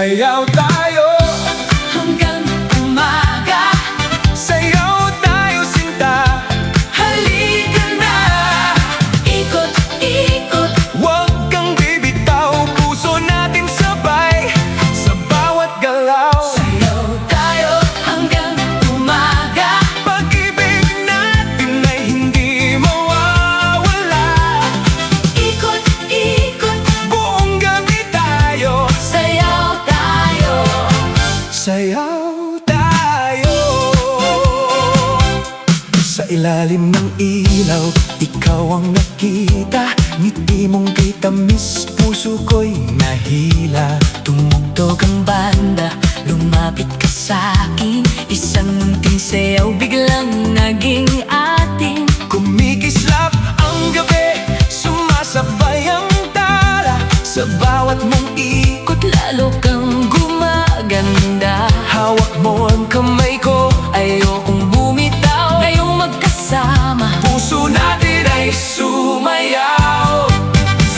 Sayaw tayo hanggang umaga. Sayaw tayo sinta, Halika na, ikot-ikot. huwag kang bibitaw. Puso natin sabay sa bawat galaw. Sayaw tayo hanggang umaga. Pag-ibig natin ay hindi mawawala. Ikot-ikot, Buong gabi tayo, sayaw tayo. sayaw tayo. Sa ilalim ng ilaw, ikaw ang nakita. Ngiti mong kay tamis, puso ko'y nahila. Tumugtog ang banda, lumapit ka sa'kin. Isang munting sayaw biglang naging atin. Kumikislap ang gabi, sumasabay ang tala. Sa bawat mong ikot, Lalo kang gumaganda. hawak mo ang kamay ko. Ayokong bumitaw, ngayong magkasama. Puso natin ay sumayaw.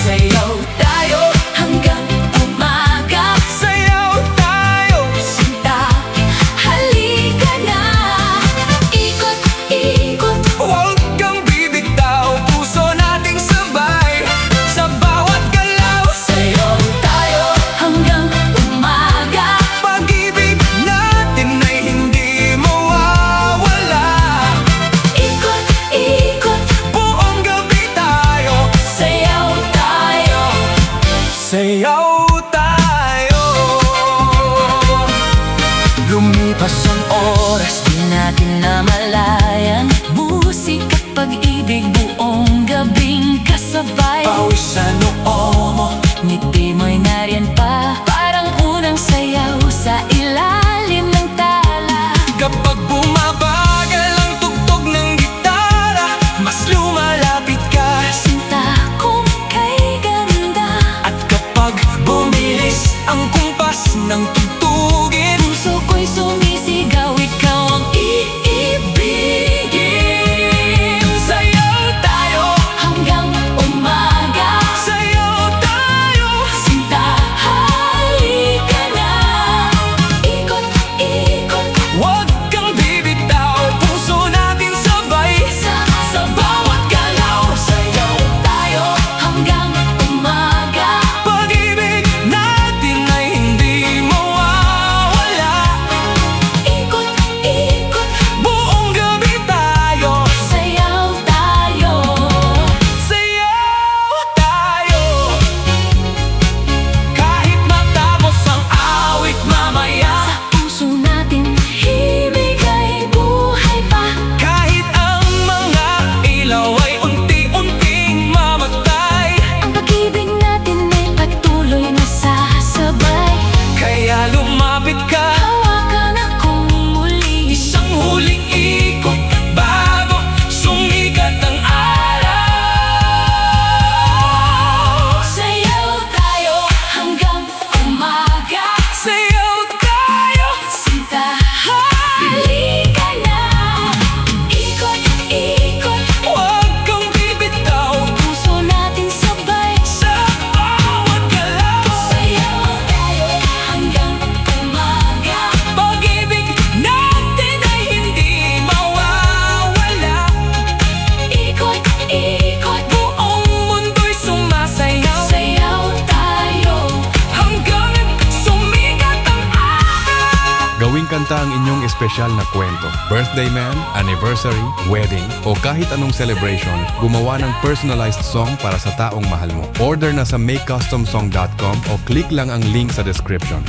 Sayaw tayo hanggang umaga. Sayaw tayo, Sinta, halika na. Ikot-ikot, huwag kang bibitaw. Puso nating sabay sa bawat galaw. sayaw tayo hanggang umaga. Pag-ibig natin ay hindi mawawala. Ikot-ikot, Buong gabi tayo, sayaw tayo. sayaw tayo. Lumipas ang oras, Di natin namalayan. Musika at pag-ibig buong gabing kasabay. pawis sa noo mo. Ngiti mo'y nariyan pa, parang unang sayaw sa ilalim ng tala. Kapag bumabagal ang tugtog ng gitara, mas lumalapit ka. Sinta kong kay ganda. At kapag bumilis ang kumpas ng tugtugin, Puso ko'y sumisigaw, ikaw ang iibigin. sayaw tayo, Hanggang umaga. sayaw tayo. Sinta, halika na. Ikot-ikot, Huwag kang bibitaw, puso natin sabay sa bawat galaw. sayaw tayo hanggang umaga. Pag-ibig natin ay hindi mawawala. Ikot-ikot, Buong gabi tayo, sayaw tayo. sayaw tayo. Kahit matapos ang awit mamaya, Puso natin himig ay buhay pa. kahit ang mga ilaw ay unti-unting mamatay, Ang pag-ibig natin ay patuloy na sasabay. kaya lumapit ka. Hawakan akong muli. Isang huling ikot bago sumikat ang araw. Sayaw tayo hanggang umaga. Sayaw tayo, Sinta, halika na. Ikot-ikot, huwag kang bibitaw. puso natin sabay. Sa bawat galaw, Sayaw tayo hanggang umaga. pag-ibig natin ay hindi mawawala. Ikot-ikot, Buong mundo'y sumasayaw sayaw tayo. hanggang sumikat ang araw. Gawing kanta ang inyong espesyal na kwento. Birthday man, anniversary, wedding, o kahit anong celebration, gumawa ng personalized song para sa taong mahal mo. Order na sa makecustomsong.com o click lang ang link sa description.